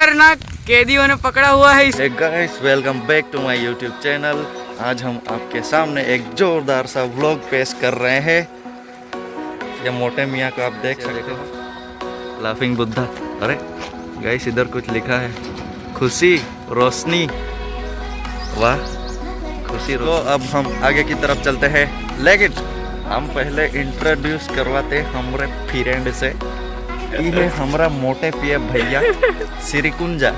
खतरनाक कैदियों ने पकड़ा हुआ है इसे। Guys welcome back to my YouTube channel. आज हम आपके सामने एक जोरदार सा व्लॉग पेश कर रहे हैं। ये मोटे मियाँ को आप देख सकते हो, लाफिंग बुद्धा। अरे गाइस इधर कुछ लिखा है, खुशी रोशनी। वाह खुशी तो अब हम आगे की तरफ चलते हैं, लेकिन हम पहले इंट्रोड्यूस करवाते हमारे फ्रेंड से। ये है हमारा मोटे पिए भैया सिरिकुंजा।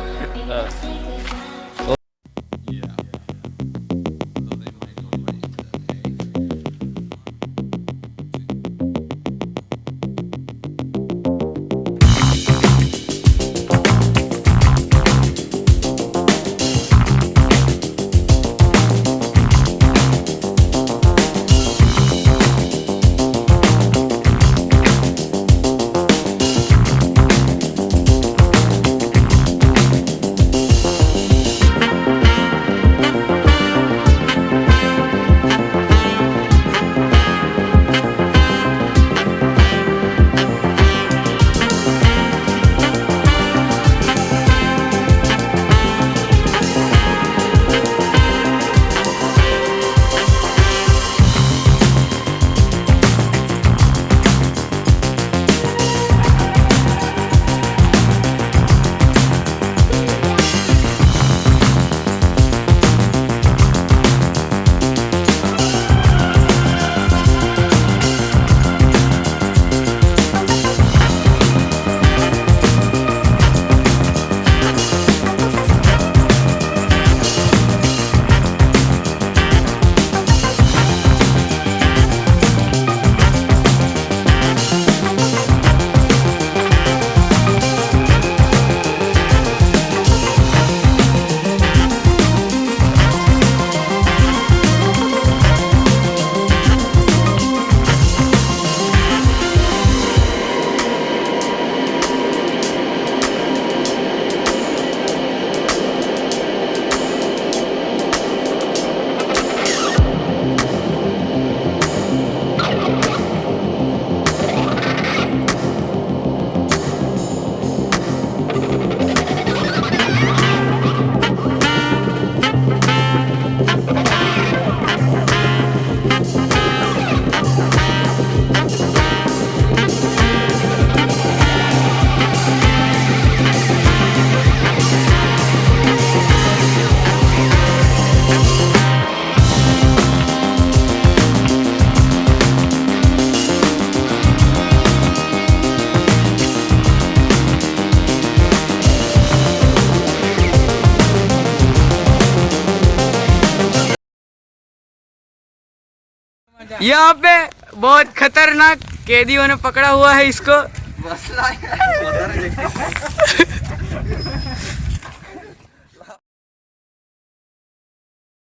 यहाँ पे बहुत खतरनाक कैदियों ने पकड़ा हुआ है इसको।